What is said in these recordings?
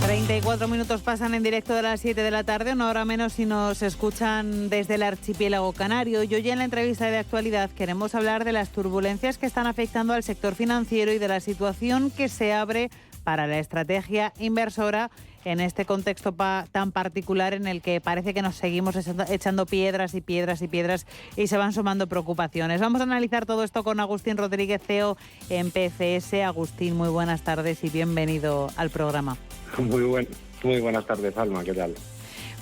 34 minutos pasan en directo de las 7 de la tarde, una hora menos si nos escuchan desde el archipiélago canario. Y hoy en la entrevista de actualidad queremos hablar de las turbulencias que están afectando al sector financiero y de la situación que se abre para la estrategia inversora en este contexto tan particular en el que parece que nos seguimos echando piedras y piedras y piedras y se van sumando preocupaciones. Vamos a analizar todo esto con Agustín Rodríguez, CEO en PCS. Agustín, muy buenas tardes y bienvenido al programa. Muy buenas tardes, Alma, ¿qué tal?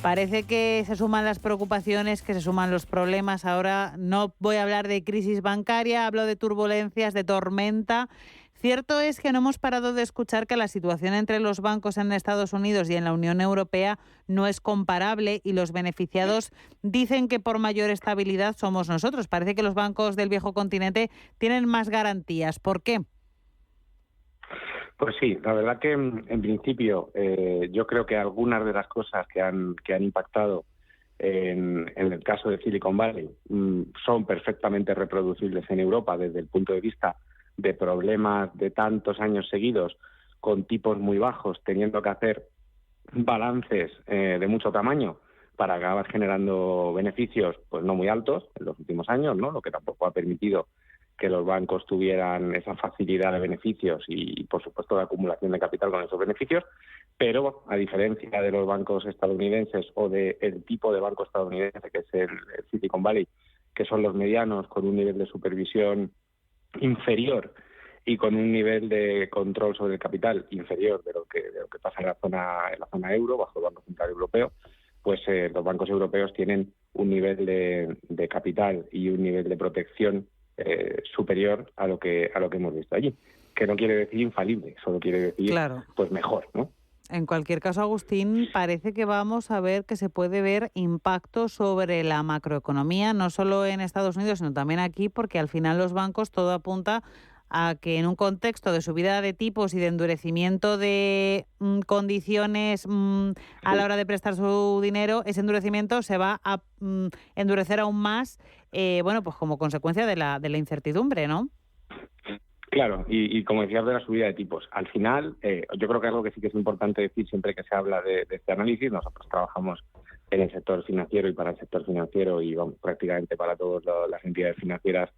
Parece que se suman las preocupaciones, que se suman los problemas. Ahora no voy a hablar de crisis bancaria, hablo de turbulencias, de tormenta. Cierto es que no hemos parado de escuchar que la situación entre los bancos en Estados Unidos y en la Unión Europea no es comparable y los beneficiados dicen que por mayor estabilidad somos nosotros. Parece que los bancos del viejo continente tienen más garantías. ¿Por qué? Pues sí, la verdad que en principio yo creo que algunas de las cosas que han impactado en el caso de Silicon Valley son perfectamente reproducibles en Europa desde el punto de vista de problemas de tantos años seguidos con tipos muy bajos, teniendo que hacer balances de mucho tamaño para acabar generando beneficios pues no muy altos en los últimos años, ¿no? Lo que tampoco ha permitido que los bancos tuvieran esa facilidad de beneficios y, por supuesto, de acumulación de capital con esos beneficios, pero a diferencia de los bancos estadounidenses o del tipo de banco estadounidense que es el Silicon Valley, que son los medianos con un nivel de supervisión inferior y con un nivel de control sobre el capital inferior de lo que pasa en la zona euro, bajo el Banco Central Europeo, pues los bancos europeos tienen un nivel de capital y un nivel de protección superior a lo que hemos visto allí, que no quiere decir infalible, solo quiere decir pues mejor, ¿no? En cualquier caso, Agustín, parece que vamos a ver que se puede ver impacto sobre la macroeconomía, no solo en Estados Unidos, sino también aquí, porque al final los bancos todo apunta a que en un contexto de subida de tipos y de endurecimiento de condiciones a la hora de prestar su dinero, ese endurecimiento se va a endurecer aún más, pues como consecuencia de la incertidumbre, ¿no? Claro, y como decías de la subida de tipos, al final yo creo que algo que sí que es importante decir siempre que se habla de este análisis, nosotros trabajamos en el sector financiero y para el sector financiero y vamos, prácticamente para todas las entidades financieras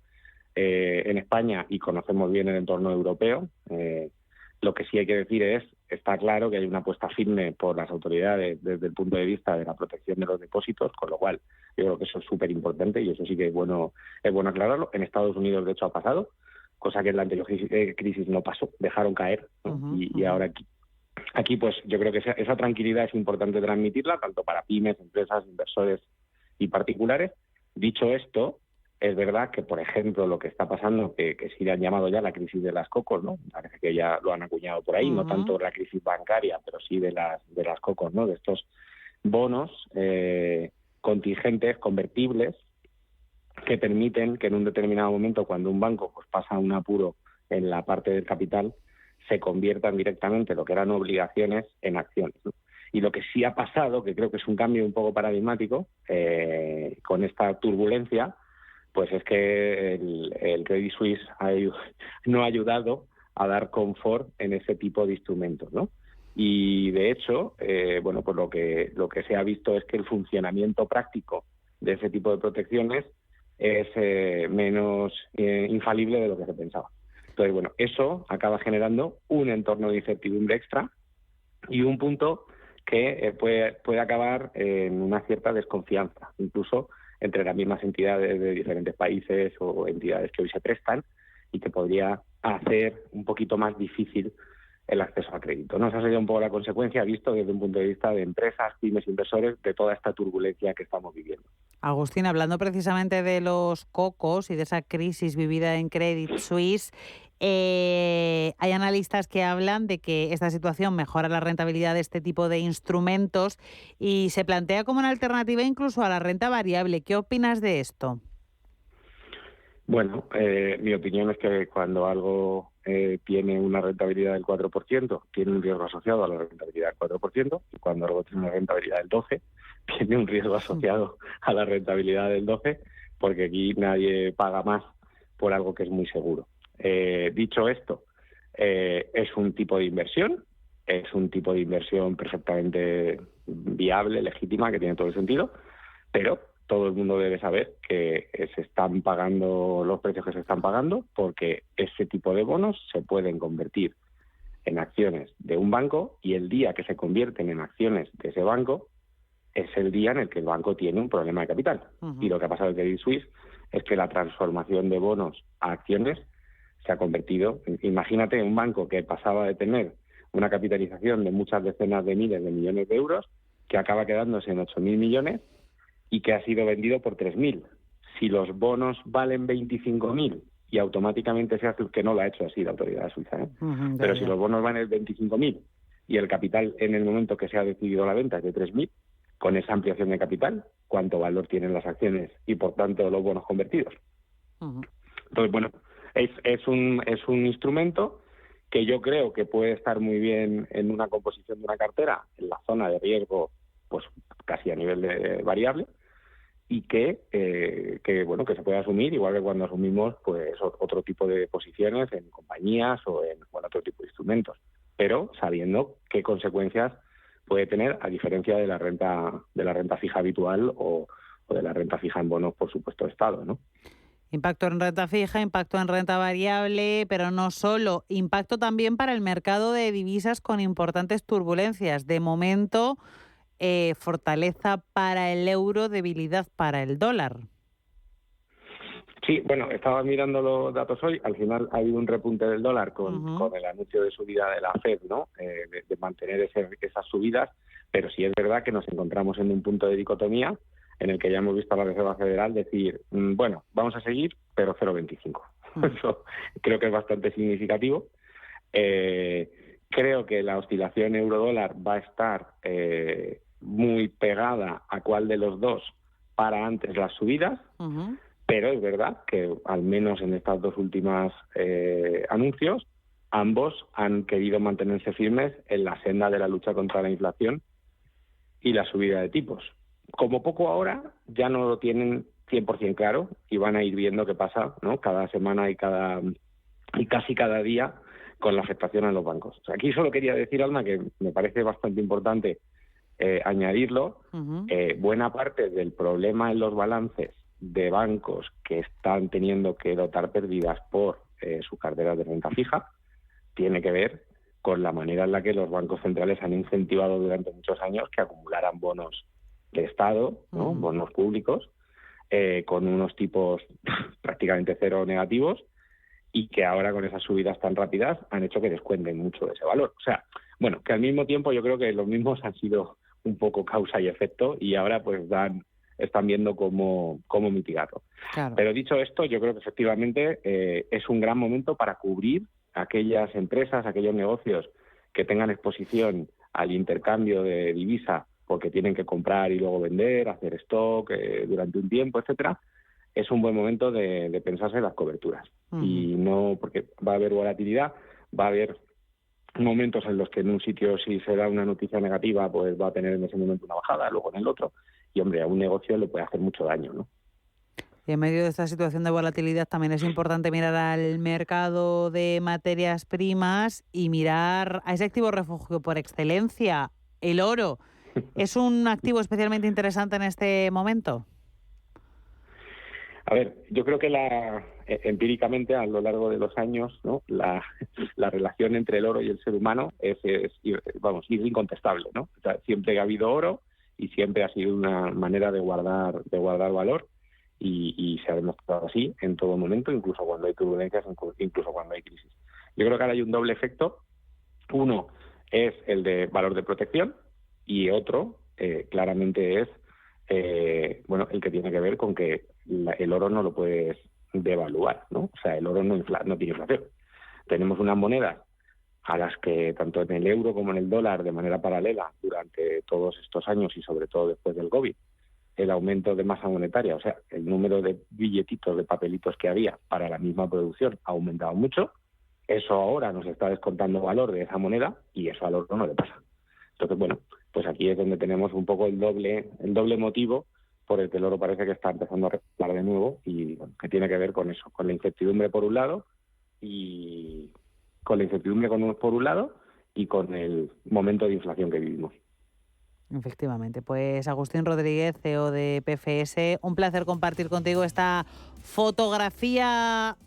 en España y conocemos bien el entorno europeo. Lo que sí hay que decir está claro que hay una apuesta firme por las autoridades desde el punto de vista de la protección de los depósitos, con lo cual yo creo que eso es súper importante y eso sí que es bueno aclararlo. En Estados Unidos, de hecho, ha pasado, cosa que en la anterior crisis no pasó, dejaron caer, ¿no? Y ahora aquí pues yo creo que esa tranquilidad es importante transmitirla, tanto para pymes, empresas, inversores y particulares. Dicho esto, es verdad que, por ejemplo, lo que está pasando, que sí le han llamado ya la crisis de las cocos, ¿no? Parece que ya lo han acuñado por ahí, no tanto la crisis bancaria, pero sí de las cocos, ¿no? De estos bonos contingentes, convertibles, que permiten que en un determinado momento, cuando un banco pues pasa un apuro en la parte del capital, se conviertan directamente lo que eran obligaciones en acciones, ¿no? Y lo que sí ha pasado, que creo que es un cambio un poco paradigmático con esta turbulencia, pues es que el Credit Suisse no ha ayudado a dar confort en ese tipo de instrumentos, ¿no? Y de hecho, pues lo que se ha visto es que el funcionamiento práctico de ese tipo de protecciones es menos infalible de lo que se pensaba. Entonces, bueno, eso acaba generando un entorno de incertidumbre extra y un punto que puede acabar en una cierta desconfianza, incluso entre las mismas entidades de diferentes países o entidades que hoy se prestan y que podría hacer un poquito más difícil el acceso a crédito, ¿no? Esa sería un poco la consecuencia, visto desde un punto de vista de empresas, pymes, inversores, de toda esta turbulencia que estamos viviendo. Agustín, hablando precisamente de los cocos y de esa crisis vivida en Credit Suisse, hay analistas que hablan de que esta situación mejora la rentabilidad de este tipo de instrumentos y se plantea como una alternativa incluso a la renta variable. ¿Qué opinas de esto? Bueno, mi opinión es que cuando algo tiene una rentabilidad del 4%, tiene un riesgo asociado a la rentabilidad del 4%, y cuando algo tiene una rentabilidad del 12%, tiene un riesgo asociado a la rentabilidad del 12%, porque aquí nadie paga más por algo que es muy seguro. Dicho esto, es un tipo de inversión es un tipo de inversión perfectamente viable, legítima, que tiene todo el sentido, pero todo el mundo debe saber que se están pagando los precios que se están pagando, porque ese tipo de bonos se pueden convertir en acciones de un banco, y el día que se convierten en acciones de ese banco es el día en el que el banco tiene un problema de capital. Y lo que ha pasado en Credit Suisse es que la transformación de bonos a acciones se ha convertido, imagínate, un banco que pasaba de tener una capitalización de muchas decenas de miles de millones de euros, que acaba quedándose en 8.000 millones y que ha sido vendido por 3.000. Si los bonos valen 25.000 y automáticamente se hace, que no lo ha hecho así la autoridad suiza, pero si los bonos valen 25.000 y el capital en el momento que se ha decidido la venta es de 3.000, con esa ampliación de capital, ¿cuánto valor tienen las acciones y, por tanto, los bonos convertidos? Entonces, bueno, es un instrumento que yo creo que puede estar muy bien en una composición de una cartera, en la zona de riesgo, pues casi a nivel de variable, y que se puede asumir, igual que cuando asumimos pues otro tipo de posiciones en compañías o en otro tipo de instrumentos, pero sabiendo qué consecuencias puede tener, a diferencia de la renta fija habitual o de la renta fija en bonos, por supuesto, de Estado, ¿no? Impacto en renta fija, impacto en renta variable, pero no solo. Impacto también para el mercado de divisas con importantes turbulencias. De momento, fortaleza para el euro, debilidad para el dólar. Sí, bueno, estaba mirando los datos hoy. Al final ha habido un repunte del dólar con el anuncio de subida de la FED, ¿no? De mantener esas subidas, pero sí es verdad que nos encontramos en un punto de dicotomía en el que ya hemos visto a la Reserva Federal decir, bueno, vamos a seguir, pero 0,25. Eso creo que es bastante significativo. Creo que la oscilación euro-dólar va a estar muy pegada a cuál de los dos para antes las subidas, pero es verdad que al menos en estas dos últimas anuncios, ambos han querido mantenerse firmes en la senda de la lucha contra la inflación y la subida de tipos. Como poco ahora ya no lo tienen 100% claro y van a ir viendo qué pasa, ¿no? Cada semana y casi cada día con la afectación a los bancos. O sea, aquí solo quería decir, Alma, que me parece bastante importante añadirlo. Buena parte del problema en los balances de bancos que están teniendo que dotar pérdidas por sus carteras de renta fija tiene que ver con la manera en la que los bancos centrales han incentivado durante muchos años que acumularan bonos de Estado, ¿no? Bonos públicos, con unos tipos prácticamente cero negativos, y que ahora con esas subidas tan rápidas han hecho que descuenten mucho de ese valor. O sea, bueno, que al mismo tiempo yo creo que los mismos han sido un poco causa y efecto, y ahora pues están viendo cómo mitigarlo. Claro. Pero dicho esto, yo creo que efectivamente es un gran momento para cubrir aquellas empresas, aquellos negocios que tengan exposición al intercambio de divisa porque tienen que comprar y luego vender, hacer stock durante un tiempo, etcétera. Es un buen momento de pensarse en las coberturas. Y no, porque va a haber volatilidad, va a haber momentos en los que en un sitio, si se da una noticia negativa, pues va a tener en ese momento una bajada, luego en el otro, y hombre, a un negocio le puede hacer mucho daño, ¿no? Y en medio de esta situación de volatilidad también es importante mirar al mercado de materias primas y mirar a ese activo refugio por excelencia, el oro. ¿Es un activo especialmente interesante en este momento? A ver, yo creo que empíricamente a lo largo de los años, ¿no? la relación entre el oro y el ser humano es incontestable, ¿no? O sea, siempre ha habido oro y siempre ha sido una manera de guardar valor, y se ha demostrado así en todo momento, incluso cuando hay turbulencias, incluso cuando hay crisis. Yo creo que ahora hay un doble efecto. Uno es el de valor de protección, y otro claramente es el que tiene que ver con que el oro no lo puedes devaluar, ¿no? O sea, el oro no tiene inflación. Tenemos unas monedas a las que tanto en el euro como en el dólar, de manera paralela durante todos estos años y sobre todo después del COVID, el aumento de masa monetaria, o sea, el número de billetitos, de papelitos que había para la misma producción ha aumentado mucho. Eso ahora nos está descontando valor de esa moneda y eso al oro no le pasa. Entonces, bueno, pues aquí es donde tenemos un poco el doble motivo por el que el oro parece que está empezando a repuntar de nuevo, y bueno, que tiene que ver con eso, con la incertidumbre por un lado, y y con el momento de inflación que vivimos. Efectivamente. Pues Agustín Rodríguez, CEO de PFS, un placer compartir contigo esta fotografía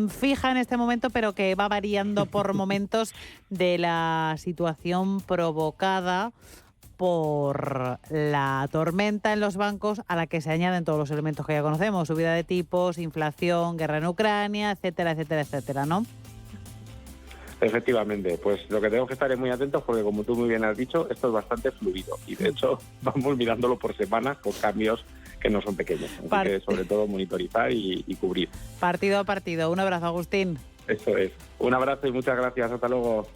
fija en este momento, pero que va variando por momentos de la situación provocada por la tormenta en los bancos, a la que se añaden todos los elementos que ya conocemos: subida de tipos, inflación, guerra en Ucrania, etcétera, etcétera, etcétera, ¿no? Efectivamente, pues lo que tenemos que estar es muy atentos porque, como tú muy bien has dicho, esto es bastante fluido y de hecho vamos mirándolo por semanas con cambios que no son pequeños. Así que sobre todo monitorizar y cubrir. Partido a partido. Un abrazo, Agustín. Eso es. Un abrazo y muchas gracias. Hasta luego.